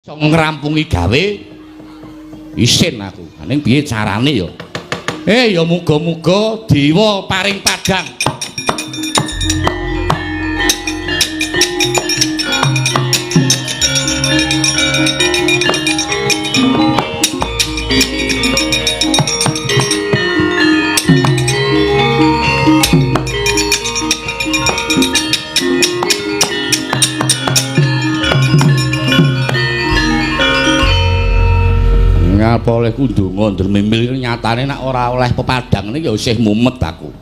iso ngrampungi gawe isin aku. Ning piye carane ya? Ya muga-muga dewa paring padhang. Ngapa oleh kundunga ndemimil nyatane nek ora oleh pepadang niki ya isih mumet aku.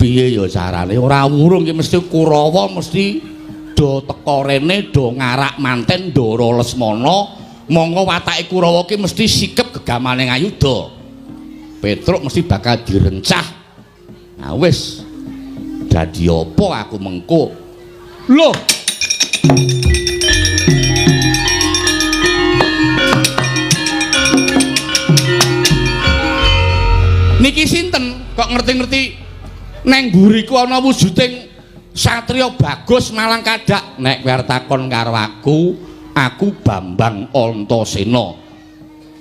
Piye ya carane ora wurung ki mesti Kurawa mesti do teka rene do ngarak manten Ndara Lesmana monggo watake Kurawa ki mesti sikep gegamane ngayuda. Petruk mesti bakal direncah. Nah wis dadi apa aku mengko. Loh niki sinten kok ngerti-ngerti neng mburiku ana wujuding satriya bagus malang kadhak. Nek kowe arep takon karo aku Bambang Antasena.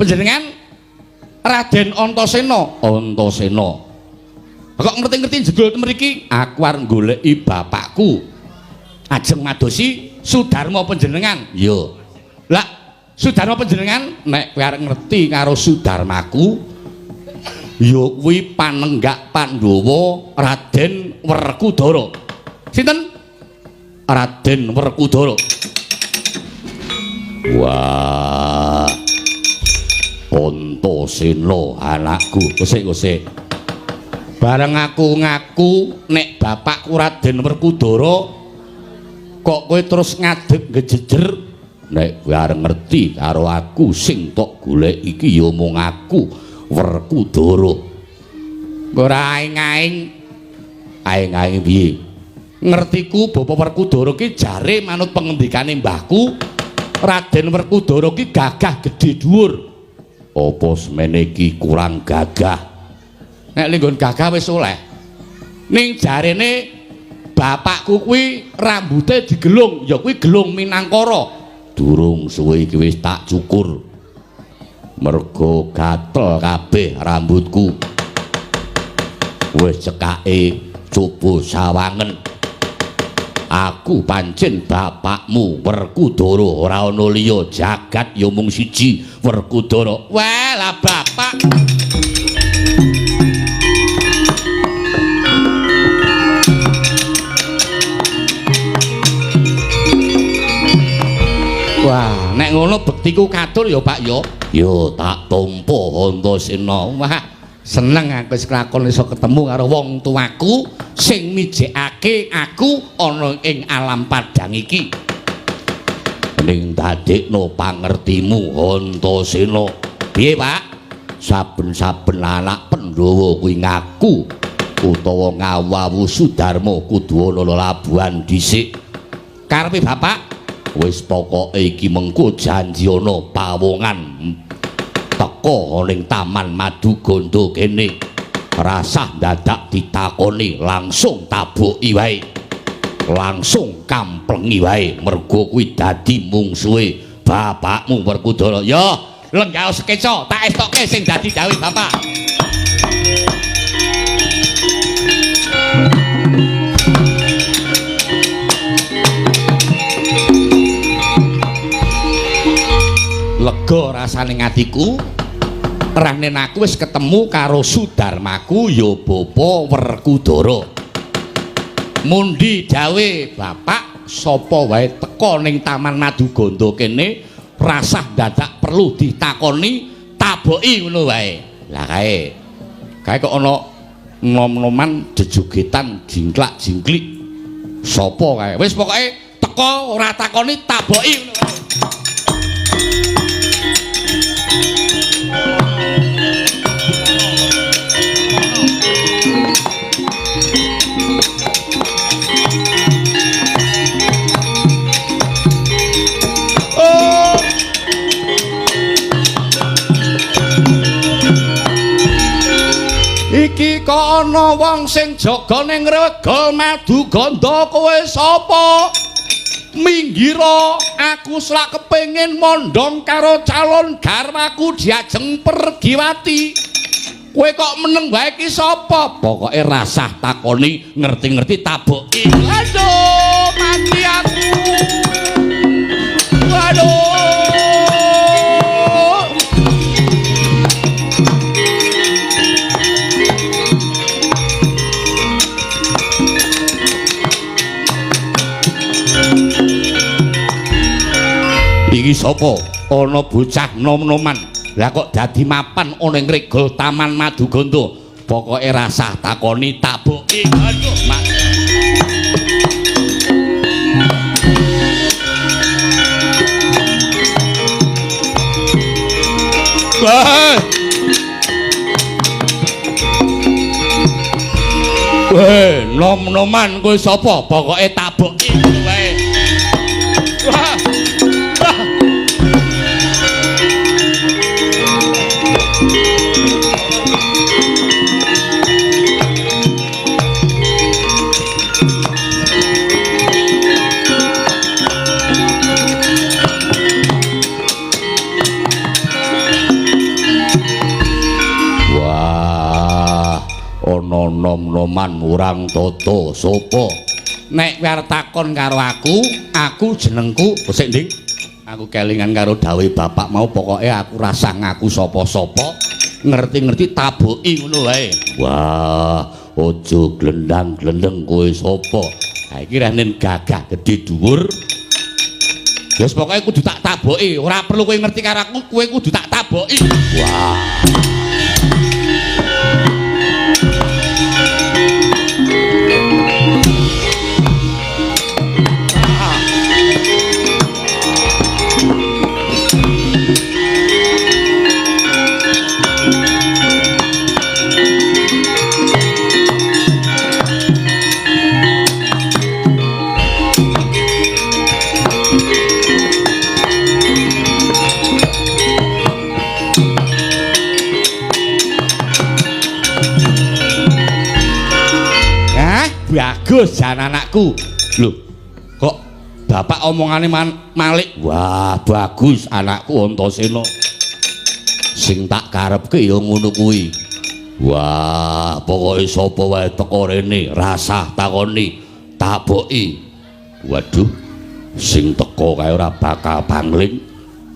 Panjenengan Raden Antasena. Antasena. Kok ngerti-ngerti jegul mriki aku arep goleki bapakku. Ajeng madosi Sudarma panjenengan. Yo. Lah Sudarma panjenengan nek kowe arep ngerti karo Sudarmaku ya kuwi Panenggak Pandhawa Raden Werkudara. Sinten? Raden Werkudara. Wah. Antasena anakku. Gosek-gosek. Bareng aku ngaku nek bapakku Raden Werkudara kok kowe terus ngadeg ngejejer. Nek kowe arep ngerti karo aku sing tok golek iki ya mung aku Werkudara. Ora aing-aing piye? Ngertiku Bapak Werkudara ki jare manut pengendikane mbahku Raden Werkudara ki gagah gedhe dhuwur. Apa semene iki kurang gagah? Nek linggon gagah wis oleh. Ning jarene bapakku kuwi rambute digelung, ya kuwi gelung Minangkara. Durung suwe iki wis tak cukur. Mergo gatel kabeh rambutku wis cekake coba sawangen. Aku pancen bapakmu Werkudara, ora ana liya jagat ya mung siji Werkudara. Wah lah bapak wah nek ngono bektiku katul ya Pak ya. Yo tak tampa Antasena. Wah, seneng aku wis kelakon iso ketemu karo wong tuaku sing mijekake aku ana ing alam padang iki. Ning dadekno pangertimu Antasena. Piye, Pak? Saben-saben anak Pandhawa kuwi ngaku utawa ngawawu Sudarma kudu ana labuhan dhisik. Karepe Bapak wis pokoke iki mengko janji ana pawongan teka ning Taman Maduganda kene. Rasah dadak ditakoni langsung taboki wae. Langsung kamplengi wae mergo kuwi dadi mungsuhe bapakmu Werkudara. Ya, lenggaos keca tak estokke sing dadi dawuh Bapak. Lega rasane ngatiku ranen aku wis ketemu karo Sudarmaku ya Bapak Werkudara. Mundi dawe Bapak sapa wae teka ning Taman Maduganda kene rasah dadak perlu ditakoni taboki ngono wae. Lah kae kok ana nom-noman jejogetan jingklak-jingklik sapa kae wis pokoke teka ora takoni taboki ngono wae. Iki kok ana wong sing jaga ning Regol Maduganda kowe sapa? minggiro aku selak kepengin mondong karo calon garwaku diajeng Pergiwati. Kowe kok meneng wae ki sapa? Pokoke rasah takoni ngerti-ngerti taboki. Aduh, mati aku. Waduh. Iki sapa? Ana bocah nom-noman. Lah kok dadi mapan ana ing regol Taman Maduganda. Pokoke rasah takoni taboki. Aduh, Mak. Weh, nom-noman kowe sapa? Pokoke taboki wae. Nom-noman murang toto sapa? Nek kowe arep takon karo aku jenengku sik Nding. Aku kelingan karo dawuhe bapak mau pokoke aku rasah ngaku sapa-sapa, ngerti-ngerti taboki ngono wae. Wah, aja glendang-glendeng kowe sapa? Ha iki renen gagah gedhe dhuwur. Wis pokoke kudu tak taboki, ora perlu kowe ngerti karo aku, kowe kudu tak taboki. Wah. Bagus jan anakku. Lho, kok bapak omongane Malik? Wah, bagus anakku Antasena. Sing tak karepke ya ngono kuwi. Wah, pokoke sapa wae teko rene rasah takoni, taboki. Waduh, sing teko kae ora bakal pangling.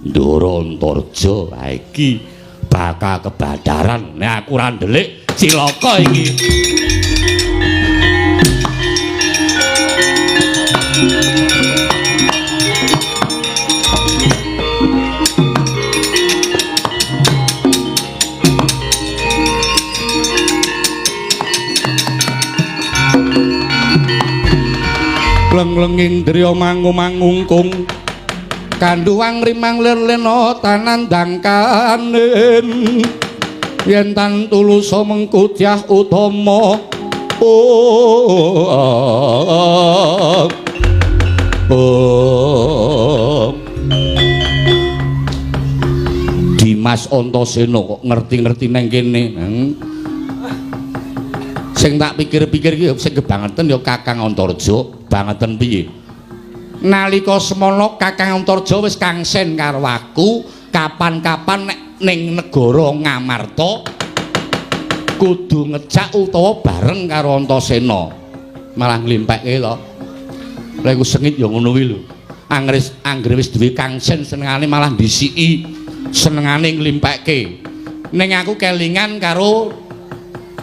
Ndoro Antarja, ha iki bakal kebadaran. Nek aku ora ndelik cilaka iki. Lenglenging driya mangu-mangungkung kanduwang rimang lirlena tanandang kanen yen tan tulusa mengku dyah utama Dimas Antasena kok ngerti-ngerti nang kene. Sing tak pikir-pikir iki sing kebangetan ya Kakang Antarja. Bangetan piye? Nalika semana Kakang Antarja wis kangsen karo aku, kapan-kapan nek ning negara Ngamarta kudu ngejak utawa bareng karo Antasena. Malah nglimpekke lho. Lha iku sengit ya ngono kuwi lho. Anggere wis duwe kangsen senengane malah ndisiki, senengane nglimpekke. Ning aku kelingan karo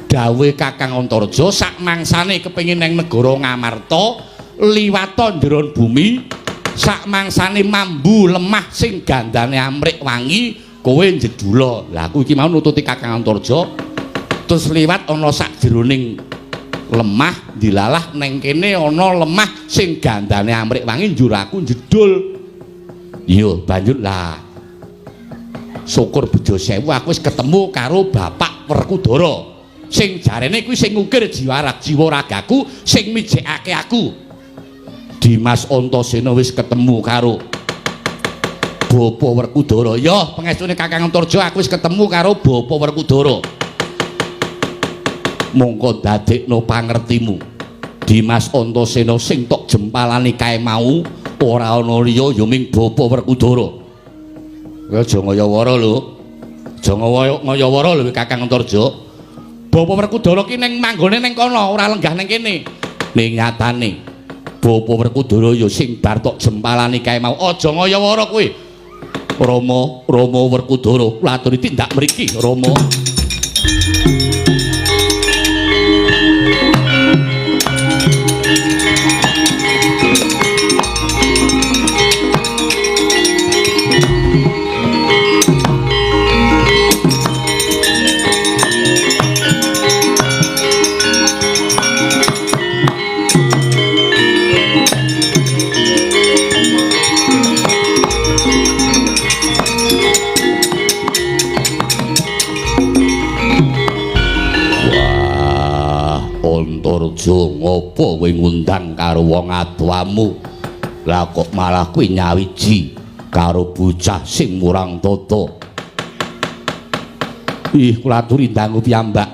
dawuhe Kakang Antarja sak mangsane kepengin ning negara Ngamarta liwata njeron bumi sak mangsane mambu lemah sing gandane amrik wangi kowe njedula. Lah aku iki mau nututi Kakang Antarja terus liwat ana sak jeroning lemah dilalah neng kene ana lemah sing gandane amrik wangi njur aku njedul. Iya banjur lah syukur bejo sewu aku wis ketemu karo Bapak Werkudara sing jarene kuwi sing ngukir jiwa ragaku sing mijekake aku. Dimas Antasena wis ketemu karo Bapa Werkudara. Ya, pengestune Kakang Antarja aku wis ketemu karo Bapa Werkudara. Mongko dadekno pangertimu. Dimas Antasena sing tok jempalane kae mau ora ana liya ya ming Bapa Werkudara. Kowe aja ngaya-wara lho. Aja ngaya-wara lho Kakang Antarja. Bapa Werkudara ki ning manggone ning kono, ora lenggah ning kene. Ning nyatane Bapa Werkudara ya sing bar tok jempalane kae mau. Aja ngaya-wara kowe. Rama Werkudara, kula aturi tindak mriki, Rama. Antarja ngopo kowe ngundang karo wong adoamu lah kok malah kowe nyawiji karo bocah sing murang tata. Ih kula aturi dangu piyambak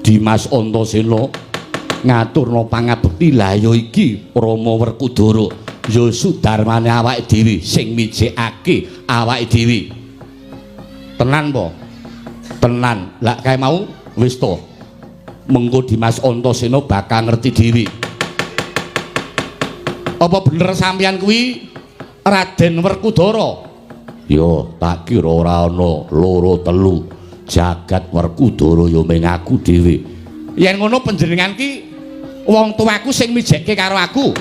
Dimas Antasena ngaturna pangabekti lah ya iki Rama Werkudara ya sudarmane awake dhewe sing mijekake awake dhewe. Tenan po? Tenan. Lah kae mau wis to. Mengko Dimas Antasena bakal ngerti dhewe. Apa bener sampeyan kuwi Raden Werkudara? Ya, tak kira ora ana loro telu jagat Werkudara ya mung aku dhewe. Yen ngono panjenengan ki wong tuaku sing mijekke karo aku.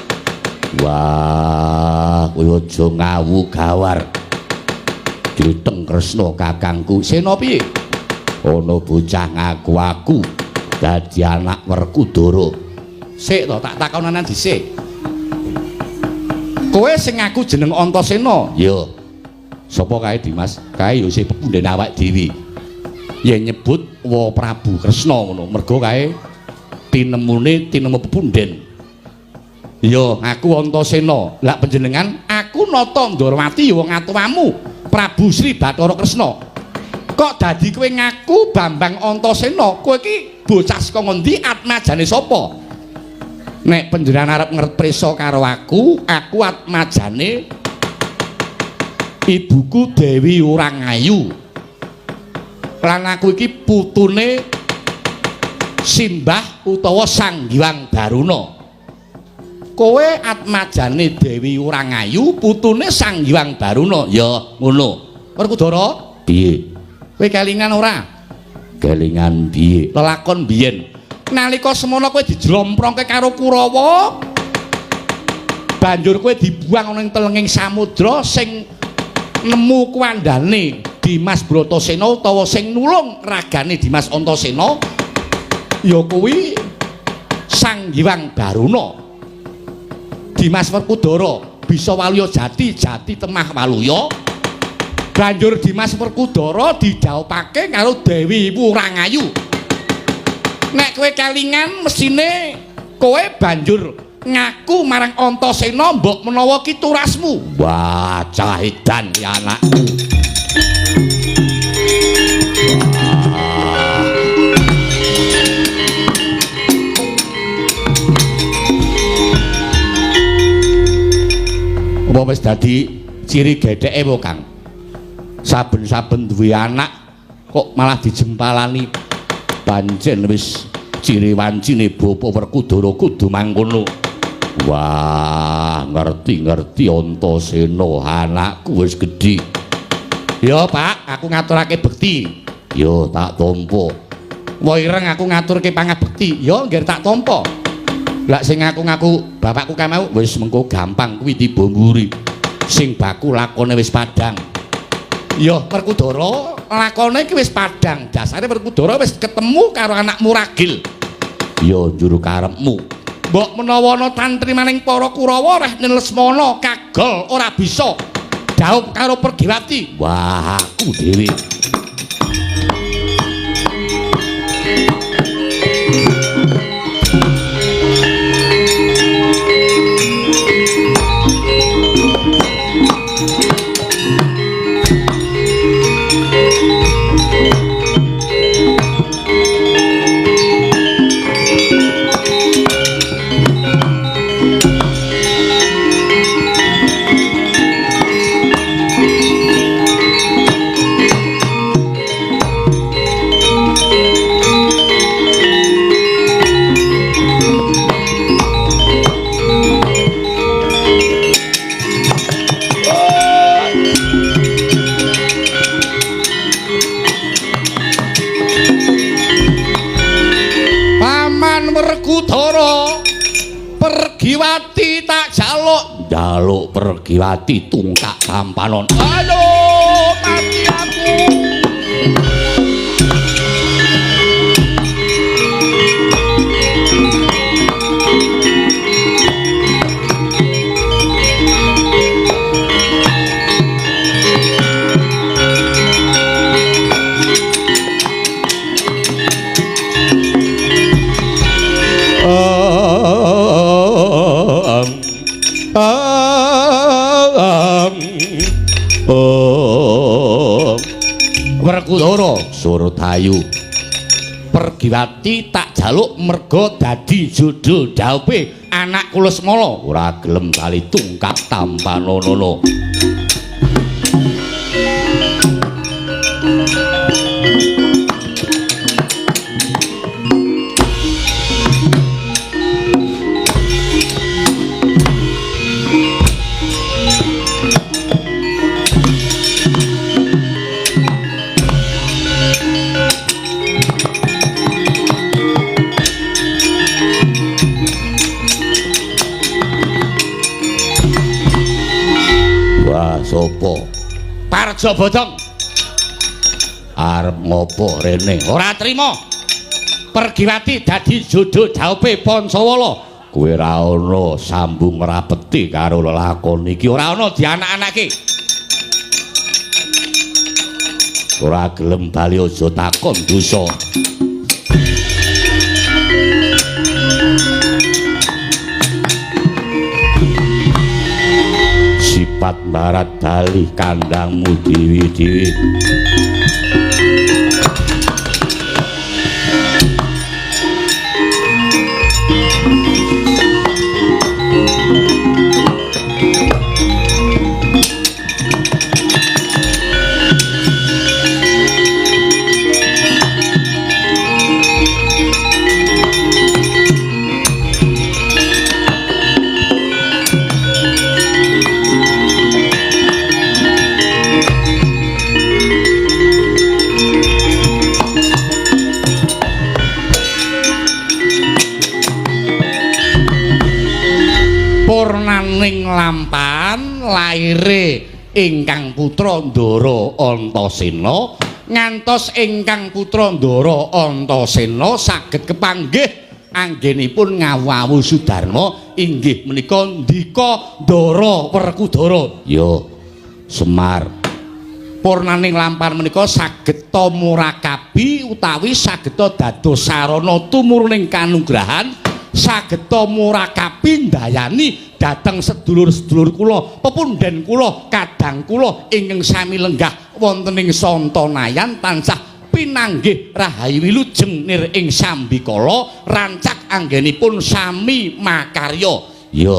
Wah, kowe aja ngawu gawar. Diteng Kresna kakangku. Sena piye? Ana bocah ngaku aku dadi anak Werkudara. Sik to, tak takonanan dhisik. Kowe sing ngaku jeneng Antasena? Ya. Sapa kae Dimas? Kae ya sing pepunden awak dhewe. Yen nyebut Wa Prabu Kresna ngono, mergo kae tinemu pepunden. Ya, aku Antasena. Lah panjenengan aku Nata Ndarawati ya wong atuwamu, Prabu Sri Bathara Kresna. Kok dadi kowe ngaku Bambang Antasena? Kowe iki bocah saka ngendi, atmajane sapa? Nek panjenengan arep ngerpresa karo aku atmajane ibuku Dewi Urangayu. Lan aku iki putune Simbah utawa Sang Hyang Daruna. Kowe atmajane Dewi Urangayu, putune Sang Hyang Daruna. Ya, ngono. Werkudara, piye? Kowe kelingan ora? Kelingan piye? Lelakon biyen. Nalika semono kowe dijlomprongke karo Kurawa, banjur kowe dibuang ning telenging samudra sing nemu kuwandane Dimas Bratasena utawa sing nulung ragane Dimas Antasena ya kuwi Sang Hyang Daruna. Dimas Werkudara bisa waluya jati temah waluya. Banjur Dimas Werkudara didhawuhake karo Dewi Urangayu. Nek kowe kelingan mesine kowe banjur ngaku marang Antasena mbok menawa ki turasmu. Wah, cahidan ya anakku. Apa wis dadi ciri gedheke po, Kang? Saben-saben duwe anak kok malah dijempalani. Pancen wis ciri wancine Bapa Werkudara kudu mangkono. Wah, ngerti Antasena, anakku wis gedhe. Ya, Pak, aku ngaturake bekti. Ya, tak tampa. Wa ireng aku ngaturke pangabekti. Ya, nggih tak tampa. Lah sing ngaku-ngaku bapakku kae mau wis mengko gampang kuwi tiba mburi. Sing baku lakone wis padhang. Ya, Werkudara, lakone iki wis padhang. Dasare Werkudara wis ketemu karo anakmu Ragil. Ya, njuru karepmu. Mbok menawa ana tantri maning para Kurawa reh Lesmana kagol ora bisa dhaup karo Pergiwati. Wah, aku dhewe. Pergiwati tungkak tampanon. Aduh, mati aku. Werkudara Suratayu Pergiwati tak jaluk merga dadi jodho dhaupe anak kula semala ora gelem bali tungkak tampanono. Sopo Parjo Bodong arep ngopo rene ora trima Pergiwati dadi jodho dhaupe Pancawala kowe ora ana sambung rapeti karo lelakon iki ora ana dianak-anake ora gelem bali aja takon dosa Sipat barat dalih kandangmu diwi-diwi Purnaning lampahan laire ingkang putra Ndara Antasena ngantos ingkang putra Ndara Antasena saged kepanggih anggenipun ngawawu Sudarma inggih menika Ndika Ndara Werkudara ya Semar Purnaning lampahan menika saged murakabi utawi saged dados sarana tumurning kanugrahan sageta murakabi ndayani dhateng sedulur-sedulur kula pepundhen kula kadang kula ingkang sami lenggah wonten ing Santanayan tansah pinanggih rahayu wilujeng nir ing sambikala rancak anggenipun sami makarya ya